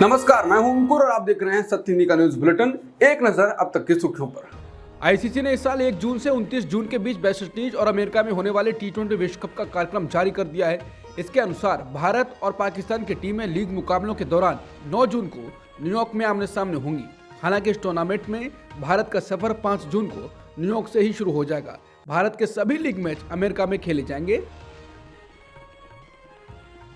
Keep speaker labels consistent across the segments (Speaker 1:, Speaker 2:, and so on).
Speaker 1: नमस्कार, मैं हूं अंकुर और आप देख रहे हैं सत्य हिंदी का न्यूज बुलेटिन। एक नजर अब तक की सुर्खियों पर। आईसीसी ने इस साल 1 जून से 29 जून के बीच वेस्ट इंडीज और अमेरिका में होने वाले टी20 विश्व कप का कार्यक्रम जारी कर दिया है। इसके अनुसार भारत और पाकिस्तान की टीमें लीग मुकाबलों के दौरान 9 जून को न्यूयॉर्क में आमने सामने होंगी। हालांकि इस टूर्नामेंट में भारत का सफर 5 जून को न्यूयॉर्क से ही शुरू हो जाएगा। भारत के सभी लीग मैच अमेरिका में खेले जाएंगे।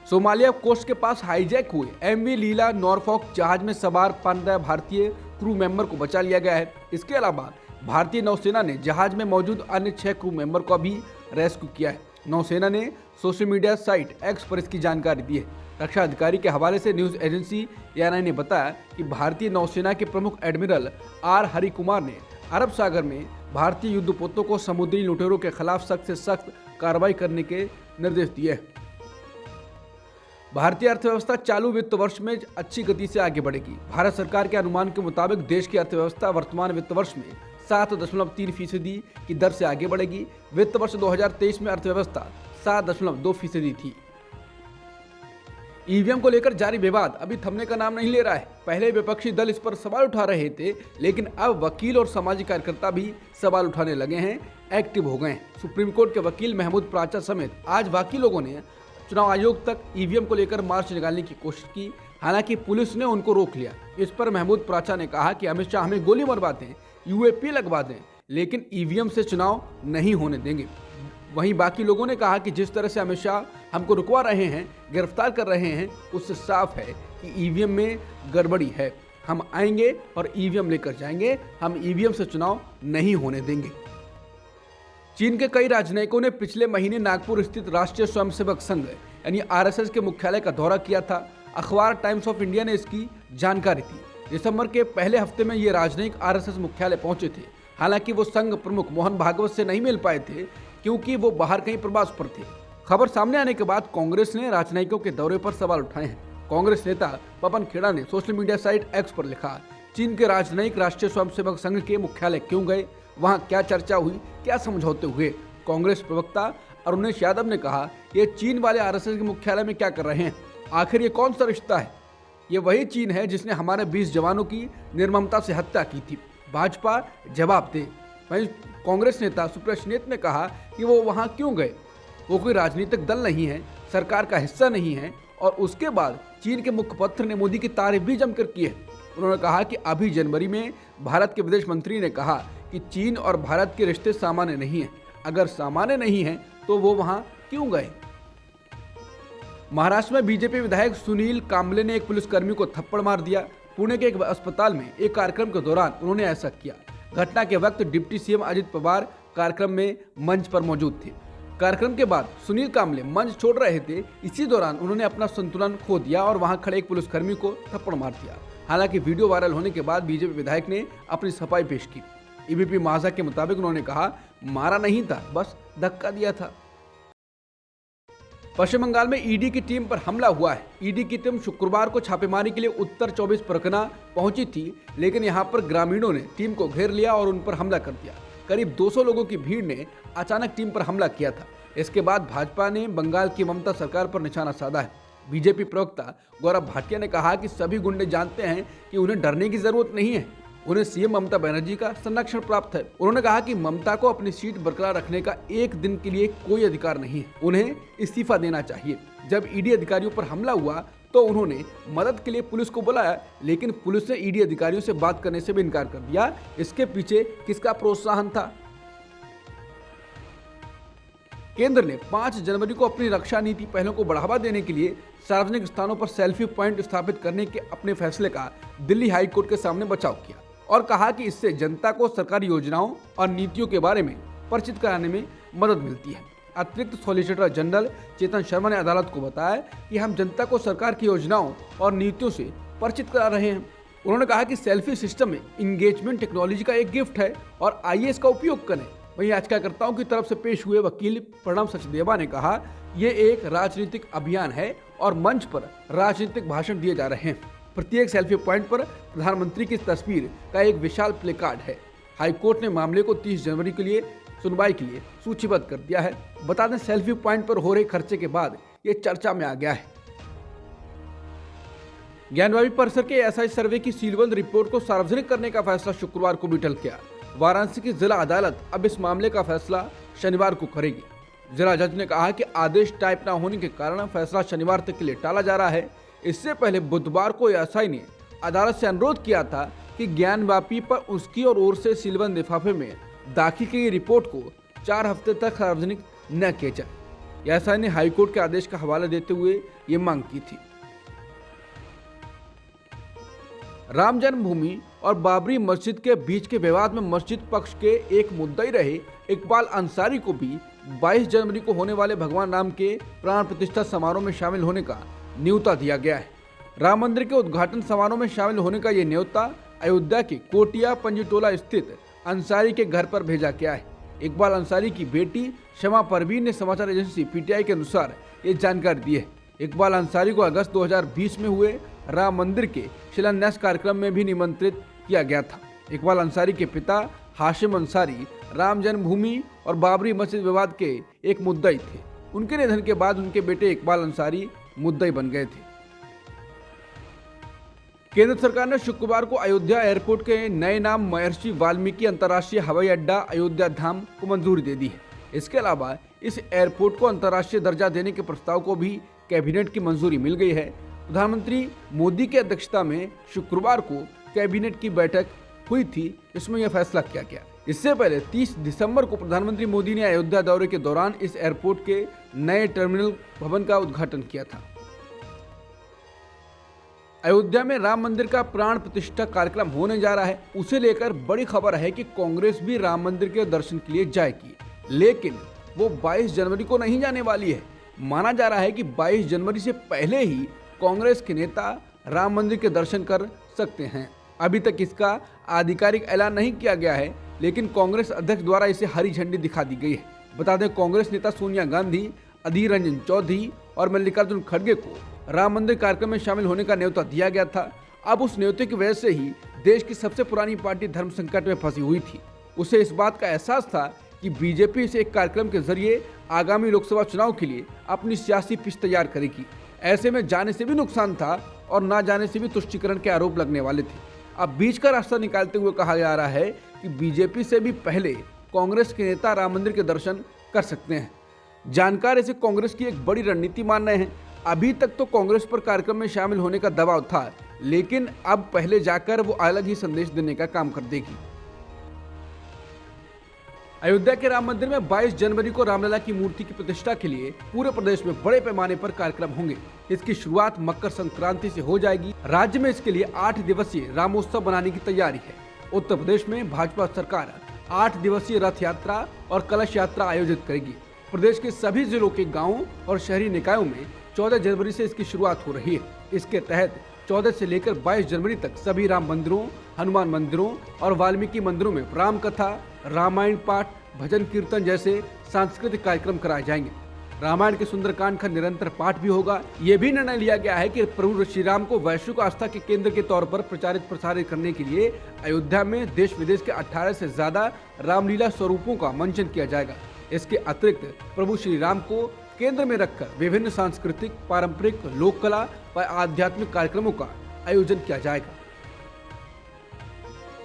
Speaker 1: सोमालिया कोस्ट के पास हाईजैक हुए एमवी लीला नॉरफॉक जहाज में सवार 15 भारतीय क्रू मेंबर को बचा लिया गया है। इसके अलावा भारतीय नौसेना ने जहाज में मौजूद अन्य 6 क्रू मेंबर को भी रेस्क्यू किया है। नौसेना ने सोशल मीडिया साइट एक्स पर इसकी जानकारी दी है। रक्षा अधिकारी के हवाले से न्यूज एजेंसी एएनआई ने बताया कि भारतीय नौसेना के प्रमुख एडमिरल आर हरि कुमार ने अरब सागर में भारतीय युद्धपोतों को समुद्री लुटेरों के खिलाफ सख्त से सख्त कार्रवाई करने के निर्देश दिए हैं। भारतीय अर्थव्यवस्था चालू वित्त वर्ष में अच्छी गति से आगे बढ़ेगी। भारत सरकार के अनुमान के मुताबिक देश की अर्थव्यवस्था वर्तमान वित्त वर्ष में 7.3% की दर से आगे बढ़ेगी। वित्त वर्ष 2023 में अर्थव्यवस्था 7.2% थी। ईवीएम को लेकर जारी विवाद अभी थमने का नाम नहीं ले रहा है। पहले विपक्षी दल इस पर सवाल उठा रहे थे, लेकिन अब वकील और सामाजिक कार्यकर्ता भी सवाल उठाने लगे हैं, एक्टिव हो गए हैं। सुप्रीम कोर्ट के वकील महमूद प्राचा समेत आज बाकी लोगों ने चुनाव आयोग तक ईवीएम को लेकर मार्च निकालने की कोशिश की। हालांकि पुलिस ने उनको रोक लिया। इस पर महमूद प्राचा ने कहा कि अमित शाह हमें गोली मरवा दें, यूएपी लगवा दें, लेकिन ईवीएम से चुनाव नहीं होने देंगे। वहीं बाकी लोगों ने कहा कि जिस तरह से अमित शाह हमको रुकवा रहे हैं, गिरफ्तार कर रहे हैं, उससे साफ है कि ईवीएम में गड़बड़ी है। हम आएंगे और ईवीएम लेकर जाएंगे। हम ईवीएम से चुनाव नहीं होने देंगे। चीन के कई राजनयिकों ने पिछले महीने नागपुर स्थित राष्ट्रीय स्वयंसेवक संघ यानी आरएसएस के मुख्यालय का दौरा किया था। अखबार टाइम्स ऑफ इंडिया ने इसकी जानकारी दी। दिसंबर के पहले हफ्ते में ये राजनयिक आरएसएस मुख्यालय पहुंचे थे। हालांकि वो संघ प्रमुख मोहन भागवत से नहीं मिल पाए थे, क्योंकि वो बाहर कहीं प्रवास पर थे। खबर सामने आने के बाद कांग्रेस ने राजनयिकों के दौरे पर सवाल उठाए हैं। कांग्रेस नेता पवन खेड़ा ने सोशल मीडिया साइट एक्स पर लिखा, चीन के राजनयिक राष्ट्रीय स्वयंसेवक संघ के मुख्यालय क्यों गए, वहां क्या चर्चा हुई, क्या समझौते हुए। कांग्रेस प्रवक्ता अरुणेश यादव ने कहा, ये चीन वाले आरएसएस के मुख्यालय में क्या कर रहे हैं, आखिर ये कौन सा रिश्ता है। ये वही चीन है जिसने हमारे 20 जवानों की निर्ममता से हत्या की थी। भाजपा जवाब दे। वहीं कांग्रेस नेता सुप्रेशनेत ने कहा कि वो वहां क्यों गए, वो कोई राजनीतिक दल नहीं है, सरकार का हिस्सा नहीं है। और उसके बाद चीन के मुखपत्र ने मोदी की तारीफ भी जमकर की है। उन्होंने कहा कि अभी जनवरी में भारत के विदेश मंत्री ने कहा कि चीन और भारत के रिश्ते सामान्य नहीं हैं। अगर सामान्य नहीं हैं तो वो वहां क्यों गए। महाराष्ट्र में बीजेपी विधायक सुनील कांबले ने एक पुलिसकर्मी को थप्पड़ मार दिया। पुणे के एक अस्पताल में एक कार्यक्रम के दौरान उन्होंने ऐसा किया। घटना के वक्त डिप्टी सीएम अजित पवार कार्यक्रम में मंच पर मौजूद थे। कार्यक्रम के बाद सुनील कांबले मंच छोड़ रहे थे। इसी दौरान उन्होंने अपना संतुलन खो दिया और वहां खड़े एक पुलिसकर्मी को थप्पड़ मार दिया। हालांकि वीडियो वायरल होने के बाद बीजेपी विधायक ने अपनी सफाई पेश की। एबीपी माझा के मुताबिक उन्होंने कहा, मारा नहीं था, बस धक्का दिया था। पश्चिम बंगाल में ईडी की टीम पर हमला हुआ है। ईडी की टीम शुक्रवार को छापेमारी के लिए उत्तर 24 परगना पहुंची थी, लेकिन यहां पर ग्रामीणों ने टीम को घेर लिया और उन पर हमला कर दिया। करीब 200 लोगों की भीड़ ने अचानक टीम पर हमला किया था। इसके बाद भाजपा ने बंगाल की ममता सरकार पर निशाना साधा है। बीजेपी प्रवक्ता गौरव भाटिया ने कहा कि सभी गुंडे जानते हैं कि उन्हें डरने की जरूरत नहीं है, उन्हें सीएम ममता बनर्जी का संरक्षण प्राप्त है। उन्होंने कहा कि ममता को अपनी सीट बरकरार रखने का एक दिन के लिए कोई अधिकार नहीं है, उन्हें इस्तीफा देना चाहिए। जब ईडी अधिकारियों पर हमला हुआ तो उन्होंने मदद के लिए पुलिस को बुलाया, लेकिन पुलिस ने ईडी अधिकारियों से बात करने से भी इनकार कर दिया। इसके पीछे किसका प्रोत्साहन था? केंद्र ने 5 जनवरी को अपनी रक्षा नीति पहलों को बढ़ावा देने के लिए सार्वजनिक स्थानों पर सेल्फी पॉइंट स्थापित करने के अपने फैसले का दिल्ली हाई कोर्ट के सामने बचाव किया और कहा कि इससे जनता को सरकारी योजनाओं और नीतियों के बारे में परिचित कराने में मदद मिलती है। अतिरिक्त सॉलिसिटर जनरल चेतन शर्मा ने अदालत को बताया कि हम जनता को सरकार की योजनाओं और नीतियों से परिचित करा रहे हैं। उन्होंने कहा कि सेल्फी सिस्टम में इंगेजमेंट टेक्नोलॉजी का एक गिफ्ट है और आइए इसका उपयोग करें। वहीं याचिकाकर्ताओं की तरफ से पेश हुए वकील प्रणव सचदेवा ने कहा, ये एक राजनीतिक अभियान है और मंच पर राजनीतिक भाषण दिए जा रहे हैं। प्रत्येक सेल्फी पॉइंट पर प्रधानमंत्री की तस्वीर का एक विशाल प्ले कार्ड है। हाईकोर्ट ने मामले को 30 जनवरी के लिए सुनवाई के लिए सूचीबद्ध कर दिया है। बता दें, सेल्फी पॉइंट पर हो रहे खर्चे के बाद ये चर्चा में आ गया है। ज्ञानवापी परिसर के एसआई सर्वे की सीलबंद रिपोर्ट को सार्वजनिक करने का फैसला शुक्रवार को भी टल गया। वाराणसी की जिला अदालत अब इस मामले का फैसला शनिवार को करेगी। जिला जज ने कहा कि आदेश टाइप न होने के कारण फैसला शनिवार तक के लिए टाला जा रहा है। इससे पहले बुधवार को एसआई ने अदालत से अनुरोध किया था कि ज्ञानवापी पर उसकी ओर से सीलबंद लिफाफे में दाखिल की गई रिपोर्ट को 4 हफ्ते तक सार्वजनिक न किया जाए। एसआई ने हाईकोर्ट के आदेश का हवाला देते हुए ये मांग की थी। राम जन्मभूमि और बाबरी मस्जिद के बीच के विवाद में मस्जिद पक्ष के एक मुद्दई रहे इकबाल अंसारी को भी 22 जनवरी को होने वाले भगवान राम के प्राण प्रतिष्ठा समारोह में शामिल होने का न्योता दिया गया है। राम मंदिर के उद्घाटन समारोह में शामिल होने का ये न्योता अयोध्या के कोटिया पंजीटोला स्थित अंसारी के घर पर भेजा गया है। इकबाल अंसारी की बेटी शमा परवीन ने समाचार एजेंसी पीटीआई के अनुसार ये जानकारी दी है। इकबाल अंसारी को अगस्त 2020 में हुए राम मंदिर के शिलान्यास कार्यक्रम में भी निमंत्रित किया गया था। इकबाल अंसारी के पिता हाशिम अंसारी राम जन्मभूमि और बाबरी मस्जिद विवाद के एक मुद्दई थे। उनके निधन के बाद उनके बेटे इकबाल अंसारी मुद्दई बन गए थे। केंद्र सरकार ने शुक्रवार को अयोध्या एयरपोर्ट के नए नाम महर्षि वाल्मीकि अंतर्राष्ट्रीय हवाई अड्डा अयोध्या धाम को मंजूरी दे दी है। इसके अलावा इस एयरपोर्ट को अंतर्राष्ट्रीय दर्जा देने के प्रस्ताव को भी कैबिनेट की मंजूरी मिल गई है। प्रधानमंत्री मोदी की अध्यक्षता में शुक्रवार को कैबिनेट की बैठक हुई थी, इसमें यह फैसला किया गया। इससे पहले 30 दिसंबर को प्रधानमंत्री मोदी ने अयोध्या दौरे के दौरान इस एयरपोर्ट के नए टर्मिनल भवन का उद्घाटन किया था। अयोध्या में राम मंदिर का प्राण प्रतिष्ठा कार्यक्रम होने जा रहा है, उसे लेकर बड़ी खबर है कि कांग्रेस भी राम मंदिर के दर्शन के लिए जाएगी, लेकिन वो 22 जनवरी को नहीं जाने वाली है। माना जा रहा है कि 22 जनवरी से पहले ही कांग्रेस के नेता राम मंदिर के दर्शन कर सकते हैं। अभी तक इसका आधिकारिक ऐलान नहीं किया गया है, लेकिन कांग्रेस अध्यक्ष द्वारा इसे हरी झंडी दिखा दी गई है। बता दें, कांग्रेस नेता सोनिया गांधी, अधीर रंजन चौधरी और मल्लिकार्जुन खड़गे को राम मंदिर कार्यक्रम में शामिल होने का न्योता दिया गया था। अब उस न्योते की वजह से ही देश की सबसे पुरानी पार्टी धर्म संकट में फंसी हुई थी। उसे इस बात का एहसास था कि बीजेपी इस एक कार्यक्रम के जरिए आगामी लोकसभा चुनाव के लिए अपनी सियासी पिच तैयार करेगी। ऐसे में जाने से भी नुकसान था और ना जाने से भी तुष्टीकरण के आरोप लगने वाले थे। अब बीच का रास्ता निकालते हुए कहा जा रहा है कि बीजेपी से भी पहले कांग्रेस के नेता राम मंदिर के दर्शन कर सकते हैं। जानकार इसे कांग्रेस की एक बड़ी रणनीति मान रहे हैं। अभी तक तो कांग्रेस पर कार्यक्रम में शामिल होने का दबाव था, लेकिन अब पहले जाकर वो अलग ही संदेश देने का काम कर देगी। अयोध्या के राम मंदिर में 22 जनवरी को रामलला की मूर्ति की प्रतिष्ठा के लिए पूरे प्रदेश में बड़े पैमाने पर कार्यक्रम होंगे। इसकी शुरुआत मकर संक्रांति से हो जाएगी। राज्य में इसके लिए 8 दिवसीय रामोत्सव बनाने की तैयारी है। उत्तर प्रदेश में भाजपा सरकार 8 दिवसीय रथ यात्रा और कलश यात्रा आयोजित करेगी। प्रदेश के सभी जिलों के गाँवों और शहरी निकायों में 14 जनवरी से इसकी शुरुआत हो रही है। इसके तहत 14 से लेकर 22 जनवरी तक सभी राम मंदिरों, हनुमान मंदिरों और वाल्मीकि मंदिरों में राम कथा, रामायण पाठ, भजन कीर्तन जैसे सांस्कृतिक कार्यक्रम कराए जाएंगे। रामायण के सुंदरकांड का निरंतर पाठ भी होगा। ये भी निर्णय लिया गया है कि प्रभु श्री राम को वैश्विक आस्था के केंद्र के तौर पर प्रचारित प्रसारित करने के लिए अयोध्या में देश विदेश के 18 से ज्यादा रामलीला स्वरूपों का मंचन किया जाएगा। इसके अतिरिक्त प्रभु श्री राम को केंद्र में रखकर विभिन्न सांस्कृतिक, पारंपरिक, लोक कला व आध्यात्मिक कार्यक्रमों का आयोजन किया जाएगा।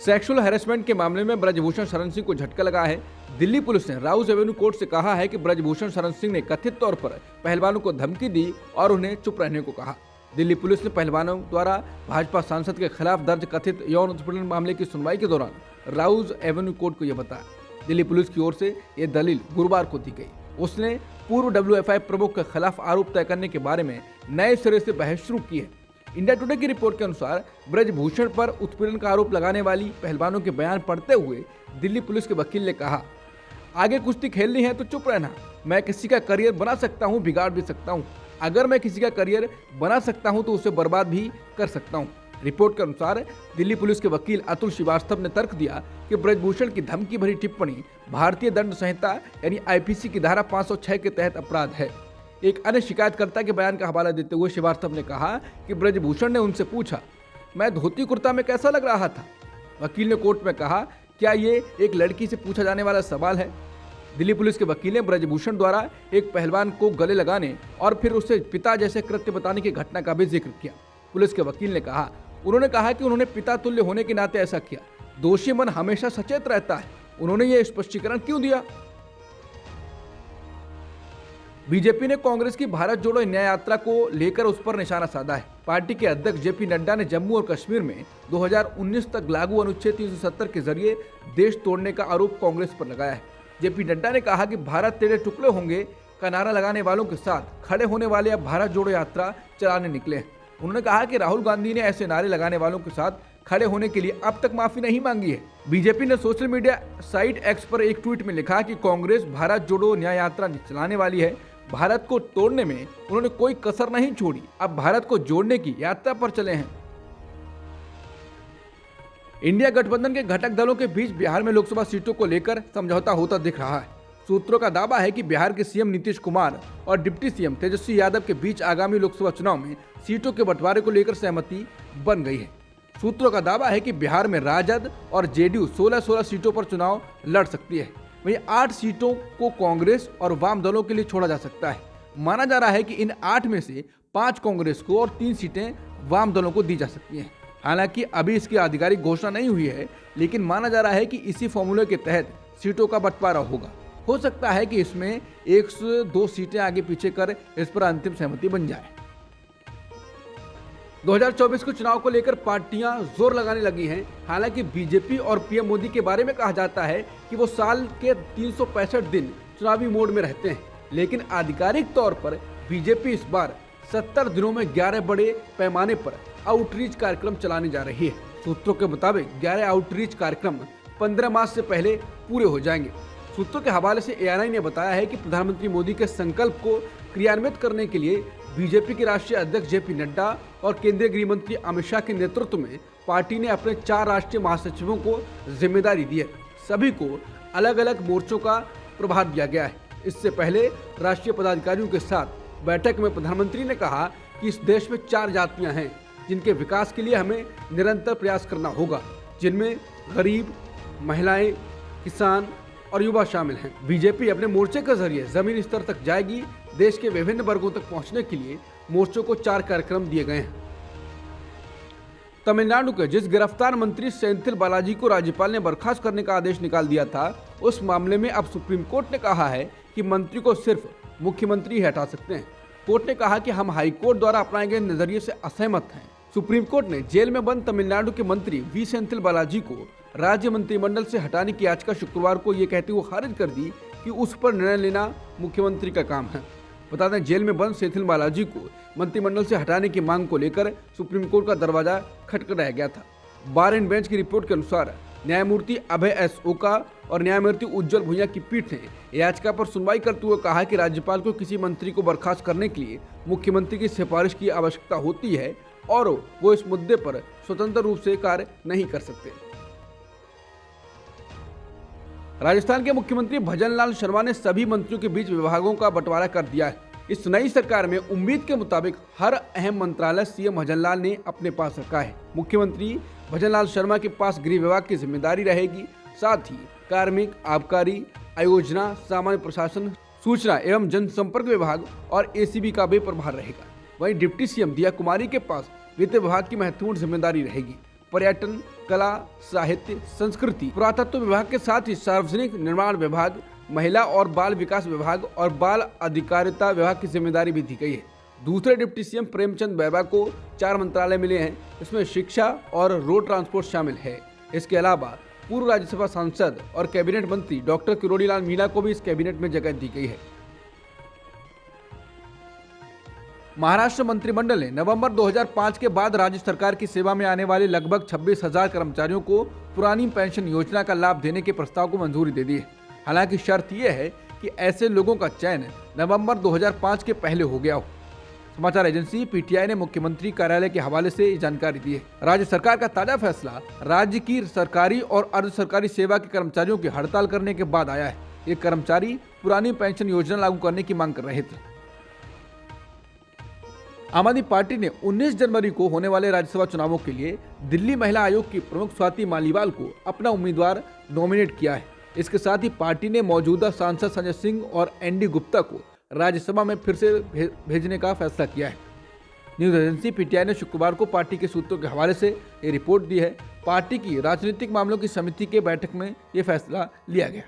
Speaker 1: सेक्सुअल हैरेसमेंट के मामले में ब्रजभूषण शरण सिंह को झटका लगा है। दिल्ली पुलिस ने राउज एवेन्यू कोर्ट से कहा है कि ब्रजभूषण शरण सिंह ने कथित तौर पर पहलवानों को धमकी दी और उन्हें चुप रहने को कहा। दिल्ली पुलिस ने पहलवानों द्वारा भाजपा सांसद के खिलाफ दर्ज कथित यौन उत्पीड़न मामले की सुनवाई के दौरान राउज एवेन्यू कोर्ट को यह बताया। दिल्ली पुलिस की ओर से यह दलील गुरुवार को दी गई। उसने पूर्व WFI प्रमुख के खिलाफ आरोप तय करने के बारे में नए सिरे से बहस शुरू की है। इंडिया टुडे की रिपोर्ट के अनुसार ब्रजभूषण पर उत्पीड़न का आरोप लगाने वाली पहलवानों के बयान पढ़ते हुए दिल्ली पुलिस के वकील ने कहा, आगे कुश्ती खेलनी है तो चुप रहना। मैं किसी का करियर बना सकता हूं, बिगाड़ भी सकता हूं। अगर मैं किसी का करियर बना सकता हूं तो उसे बर्बाद भी कर सकता हूं। रिपोर्ट के अनुसार दिल्ली पुलिस के वकील अतुल श्रीवास्तव ने तर्क दिया कि ब्रजभूषण की धमकी भरी टिप्पणी भारतीय दंड संहिता यानी IPC की धारा 506 के तहत अपराध है। एक अन्य शिकायतकर्ता के बयान का हवाला देते हुए श्रीवास्तव ने कहा कि ब्रजभूषण ने उनसे पूछा, मैं धोती कुर्ता में कैसा लग रहा था। वकील ने कोर्ट में कहा, क्या ये एक लड़की से पूछा जाने वाला सवाल है। दिल्ली पुलिस के वकील ने ब्रजभूषण द्वारा एक पहलवान को गले लगाने और फिर उसे पिता जैसे कृत्य बताने की घटना का भी जिक्र किया। पुलिस के वकील ने कहा। उन्होंने कहा कि उन्होंने पिता तुल्य होने के नाते ऐसा किया। दोषी मन हमेशा सचेत रहता है। उन्होंने ये स्पष्टीकरण क्यों दिया? बीजेपी ने कांग्रेस की भारत जोड़ो न्याय यात्रा को लेकर उस पर निशाना साधा है। पार्टी के अध्यक्ष जेपी नड्डा ने जम्मू और कश्मीर में 2019 तक लागू अनुच्छेद 370 के जरिए देश तोड़ने का आरोप कांग्रेस पर लगाया है। जेपी नड्डा ने कहा कि भारत तेरे टुकड़े होंगे का नारा लगाने वालों के साथ खड़े होने वाले अब भारत जोड़ो यात्रा चलाने निकले हैं। उन्होंने कहा कि राहुल गांधी ने ऐसे नारे लगाने वालों के साथ खड़े होने के लिए अब तक माफी नहीं मांगी है। बीजेपी ने सोशल मीडिया साइट एक्स पर एक ट्वीट में लिखा कि कांग्रेस भारत जोड़ो न्याय यात्रा चलाने वाली है। भारत को तोड़ने में उन्होंने कोई कसर नहीं छोड़ी। अब भारत को जोड़ने की यात्रा पर चले हैं। इंडिया गठबंधन के घटक दलों के बीच बिहार में लोकसभा सीटों को लेकर समझौता होता दिख रहा है। सूत्रों का दावा है कि बिहार के सीएम नीतीश कुमार और डिप्टी सीएम तेजस्वी यादव के बीच आगामी लोकसभा चुनाव में सीटों के बंटवारे को लेकर सहमति बन गई है। सूत्रों का दावा है कि बिहार में राजद और जेडीयू 16-16 सीटों पर चुनाव लड़ सकती है। वहीं 8 सीटों को कांग्रेस और वाम दलों के लिए छोड़ा जा सकता है। माना जा रहा है कि इन 8 में से 5 कांग्रेस को और 3 सीटें वाम दलों को दी जा सकती हैं। हालांकि अभी इसकी आधिकारिक घोषणा नहीं हुई है, लेकिन माना जा रहा है कि इसी फॉर्मूले के तहत सीटों का बंटवारा होगा। हो सकता है कि इसमें 1 से 2 सीटें आगे पीछे कर इस पर अंतिम सहमति बन जाए। 2024 के चुनाव को लेकर पार्टियां जोर लगाने लगी हैं। हालांकि बीजेपी और पीएम मोदी के बारे में कहा जाता है कि वो साल के 365 दिन चुनावी मोड में रहते हैं, लेकिन आधिकारिक तौर पर बीजेपी इस बार 70 दिनों में 11 बड़े पैमाने पर आउटरीच कार्यक्रम चलाने जा रही है। सूत्रों के मुताबिक 11 आउटरीच कार्यक्रम 15 मार्च से पहले पूरे हो जाएंगे। सूत्रों के हवाले से एएनआई ने बताया है कि प्रधानमंत्री मोदी के संकल्प को क्रियान्वित करने के लिए बीजेपी के राष्ट्रीय अध्यक्ष जेपी नड्डा और केंद्रीय गृह मंत्री अमित शाह के नेतृत्व में पार्टी ने अपने 4 राष्ट्रीय महासचिवों को जिम्मेदारी दी है। सभी को अलग अलग मोर्चों का प्रभार दिया गया है। इससे पहले राष्ट्रीय पदाधिकारियों के साथ बैठक में प्रधानमंत्री ने कहा कि इस देश में 4 जातियां हैं जिनके विकास के लिए हमें निरंतर प्रयास करना होगा, जिनमें गरीब, महिलाएं, किसान और युवा शामिल हैं। बीजेपी अपने मोर्चे के जरिए जमीन स्तर तक जाएगी। देश के विभिन्न वर्गों तक पहुंचने के लिए मोर्चों को 4 कार्यक्रम दिए गए हैं। तमिलनाडु के जिस गिरफ्तार मंत्री सेंथिल बालाजी को राज्यपाल ने बर्खास्त करने का आदेश निकाल दिया था, उस मामले में अब सुप्रीम कोर्ट ने कहा है कि मंत्री को सिर्फ मुख्यमंत्री ही हटा सकते हैं। कोर्ट ने कहा कि हम हाई कोर्ट द्वारा अपनाए गए नजरिए से असहमत हैं। सुप्रीम कोर्ट ने जेल में बंद तमिलनाडु के मंत्री वी सेंथिल बालाजी को राज्य मंत्रिमंडल से हटाने की याचिका शुक्रवार को ये कहते हुए खारिज कर दी कि उस पर निर्णय लेना मुख्यमंत्री का काम है। बता दें, जेल में बंद सेंथिल बालाजी को मंत्रिमंडल से हटाने की मांग को लेकर सुप्रीम कोर्ट का दरवाजा खटखटाया गया था। बार एंड बेंच की रिपोर्ट के अनुसार न्यायमूर्ति अभय एस ओका और न्यायमूर्ति उज्जवल भुइयां की पीठ ने याचिका पर सुनवाई करते हुए कहा कि राज्यपाल को किसी मंत्री को बर्खास्त करने के लिए मुख्यमंत्री की सिफारिश की आवश्यकता होती है और वो इस मुद्दे पर स्वतंत्र रूप से कार्य नहीं कर सकते। राजस्थान के मुख्यमंत्री भजनलाल शर्मा ने सभी मंत्रियों के बीच विभागों का बंटवारा कर दिया है। इस नई सरकार में उम्मीद के मुताबिक हर अहम मंत्रालय सीएम भजनलाल ने अपने पास रखा है। मुख्यमंत्री भजनलाल शर्मा के पास गृह विभाग की जिम्मेदारी रहेगी। साथ ही कार्मिक, आबकारी, आयोजना, सामान्य प्रशासन, सूचना एवं जनसंपर्क विभाग और एसीबी का भी प्रभार रहेगा। वहीं डिप्टी सीएम दिया कुमारी के पास वित्त विभाग की महत्वपूर्ण जिम्मेदारी रहेगी। पर्यटन, कला, साहित्य, संस्कृति, पुरातत्व विभाग के साथ ही सार्वजनिक निर्माण विभाग, महिला और बाल विकास विभाग और बाल अधिकारिता विभाग की जिम्मेदारी भी दी गई है। दूसरे डिप्टी सीएम प्रेमचंद बैबा को 4 मंत्रालय मिले हैं। इसमें शिक्षा और रोड ट्रांसपोर्ट शामिल है। इसके अलावा पूर्व राज्यसभा सांसद और कैबिनेट मंत्री डॉक्टर किरोड़ीलाल मीणा को भी इस कैबिनेट में जगह दी गई है। महाराष्ट्र मंत्रिमंडल ने नवंबर 2005 के बाद राज्य सरकार की सेवा में आने वाले लगभग 26,000 कर्मचारियों को पुरानी पेंशन योजना का लाभ देने के प्रस्ताव को मंजूरी दे दी है। हालांकि शर्त यह है कि ऐसे लोगों का चयन नवंबर 2005 के पहले हो गया हो। समाचार एजेंसी पीटीआई ने मुख्यमंत्री कार्यालय के हवाले से जानकारी दी है। राज्य सरकार का ताजा फैसला राज्य की सरकारी और अर्ध सरकारी सेवा के कर्मचारियों की हड़ताल करने के बाद आया है। ये कर्मचारी पुरानी पेंशन योजना लागू करने की मांग कर रहे थे। आम आदमी पार्टी ने 19 जनवरी को होने वाले राज्यसभा चुनावों के लिए दिल्ली महिला आयोग की प्रमुख स्वाति मालीवाल को अपना उम्मीदवार नॉमिनेट किया है। इसके साथ ही पार्टी ने मौजूदा सांसद संजय सिंह और एनडी गुप्ता को राज्यसभा में फिर से भेजने का फैसला किया है। न्यूज एजेंसी पीटीआई ने शुक्रवार को पार्टी के सूत्रों के हवाले से ये रिपोर्ट दी है। पार्टी की राजनीतिक मामलों की समिति के बैठक में ये फैसला लिया गया।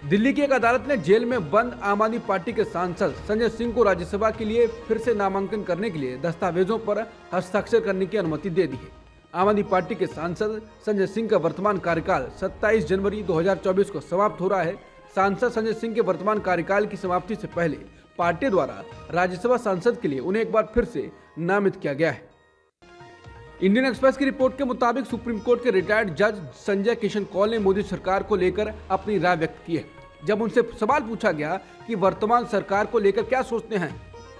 Speaker 1: दिल्ली की एक अदालत ने जेल में बंद आम आदमी पार्टी के सांसद संजय सिंह को राज्यसभा के लिए फिर से नामांकन करने के लिए दस्तावेजों पर हस्ताक्षर करने की अनुमति दे दी है। आम आदमी पार्टी के सांसद संजय सिंह का वर्तमान कार्यकाल 27 जनवरी 2024 को समाप्त हो रहा है। सांसद संजय सिंह के वर्तमान कार्यकाल की समाप्ति से पहले पार्टी द्वारा राज्यसभा सांसद के लिए उन्हें एक बार फिर से नामित किया गया है। इंडियन एक्सप्रेस की रिपोर्ट के मुताबिक सुप्रीम कोर्ट के रिटायर्ड जज संजय किशन कौल ने मोदी सरकार को लेकर अपनी राय व्यक्त की है। जब उनसे सवाल पूछा गया कि वर्तमान सरकार को लेकर क्या सोचते हैं,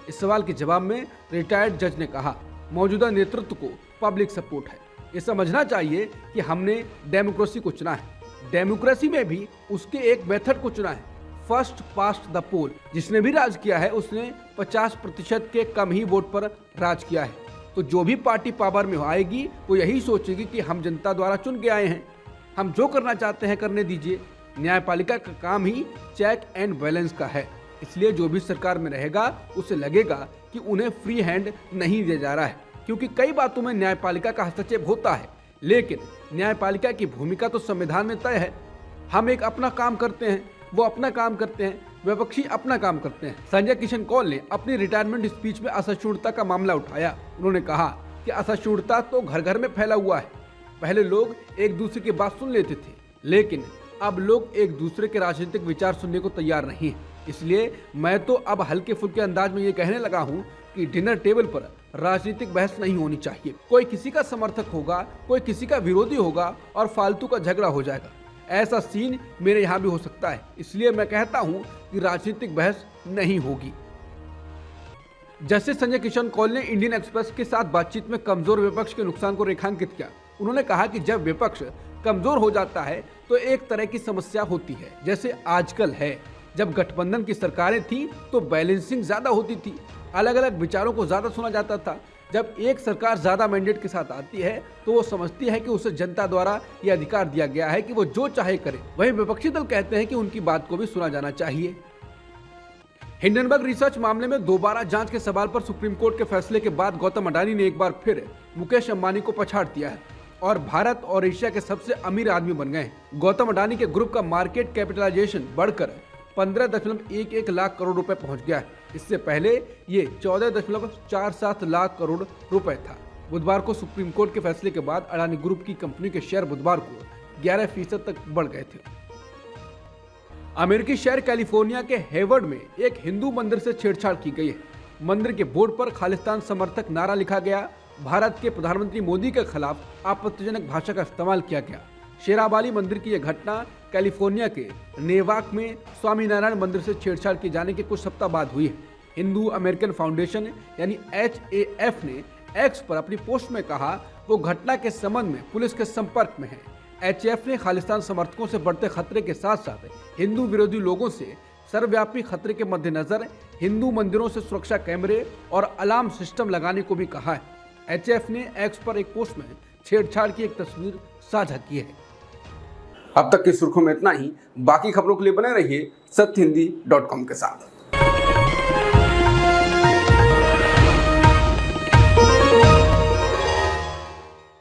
Speaker 1: इस सवाल के जवाब में रिटायर्ड जज ने कहा, मौजूदा नेतृत्व को पब्लिक सपोर्ट है। ये समझना चाहिए कि हमने डेमोक्रेसी को चुना है। डेमोक्रेसी में भी उसके एक मेथड को चुना है, फर्स्ट पास्ट द पोल। जिसने भी राज किया है उसने 50% के कम ही वोट पर राज किया है। तो जो भी पार्टी पावर में आएगी वो यही सोचेगी कि हम जनता द्वारा चुन के आए हैं, हम जो करना चाहते हैं करने दीजिए। न्यायपालिका का काम ही चेक एंड बैलेंस का है, इसलिए जो भी सरकार में रहेगा उसे लगेगा कि उन्हें फ्री हैंड नहीं दिया जा रहा है, क्योंकि कई बातों में न्यायपालिका का हस्तक्षेप होता है, लेकिन न्यायपालिका की भूमिका तो संविधान में तय है। हम एक अपना काम करते हैं, वो अपना काम करते हैं, विपक्षी अपना काम करते हैं। संजय किशन कौल ने अपनी रिटायरमेंट स्पीच में असहिष्णुता का मामला उठाया। उन्होंने कहा कि असहिष्णुता तो घर घर में फैला हुआ है। पहले लोग एक दूसरे की बात सुन लेते थे, लेकिन अब लोग एक दूसरे के राजनीतिक विचार सुनने को तैयार नहीं है। इसलिए मैं तो अब हल्के फुल्के अंदाज में ये कहने लगा हूँ कि डिनर टेबल पर राजनीतिक बहस नहीं होनी चाहिए। कोई किसी का समर्थक होगा, कोई किसी का विरोधी होगा और फालतू का झगड़ा हो जाएगा। ऐसा सीन मेरे यहाँ भी हो सकता है, इसलिए मैं कहता हूँ कि राजनीतिक बहस नहीं होगी। जस्टिस संजय किशन कौल ने इंडियन एक्सप्रेस के साथ बातचीत में कमजोर विपक्ष के नुकसान को रेखांकित किया। उन्होंने कहा कि जब विपक्ष कमजोर हो जाता है तो एक तरह की समस्या होती है, जैसे आजकल है। जब गठबंधन की सरकारें थी तो बैलेंसिंग ज्यादा होती थी, अलग अलग विचारों को ज्यादा सुना जाता था। जब एक सरकार ज्यादा मैंडेट के साथ आती है तो वो समझती है कि उसे जनता द्वारा ये अधिकार दिया गया है कि वो जो चाहे करे। वहीं विपक्षी दल कहते हैं कि उनकी बात को भी सुना जाना चाहिए। हिंडनबर्ग रिसर्च मामले में दोबारा जांच के सवाल पर सुप्रीम कोर्ट के फैसले के बाद गौतम अडानी ने एक बार फिर मुकेश अंबानी को पछाड़ दिया है और भारत और एशिया के सबसे अमीर आदमी बन गए। गौतम अडानी के ग्रुप का मार्केट कैपिटलाइजेशन बढ़कर 15.11 लाख करोड़ रुपए पहुंच गया है। इससे पहले ये 14.47 लाख करोड़ रुपए था। बुधवार को सुप्रीम कोर्ट के फैसले के बाद अडानी ग्रुप की कंपनी के शेयर बुधवार को 11% तक बढ़ गए थे। अमेरिकी शहर कैलिफोर्निया के हेवर्ड में एक हिंदू मंदिर से छेड़छाड़ की गई है। मंदिर के बोर्ड पर खालिस्तान समर्थक नारा लिखा गया। भारत के प्रधानमंत्री मोदी के खिलाफ आपत्तिजनक भाषा का इस्तेमाल किया गया। शेरावाली मंदिर की यह घटना कैलिफोर्निया के नेवाक में स्वामीनारायण मंदिर से छेड़छाड़ किए जाने के कुछ सप्ताह बाद हुई है। हिंदू अमेरिकन फाउंडेशन यानी HAF ने एक्स पर अपनी पोस्ट में कहा वो घटना के संबंध में पुलिस के संपर्क में है। HAF ने खालिस्तान समर्थकों से बढ़ते खतरे के साथ साथ हिंदू विरोधी लोगों से सर्वव्यापी खतरे के मद्देनजर हिंदू मंदिरों से सुरक्षा कैमरे और अलार्म सिस्टम लगाने को भी कहा है। HAF ने एक्स पर एक पोस्ट में छेड़छाड़ की एक तस्वीर साझा की है। अब तक की सुर्खियों में इतना ही। बाकी खबरों के लिए बने रहिए सत्यहिंदी.com के साथ।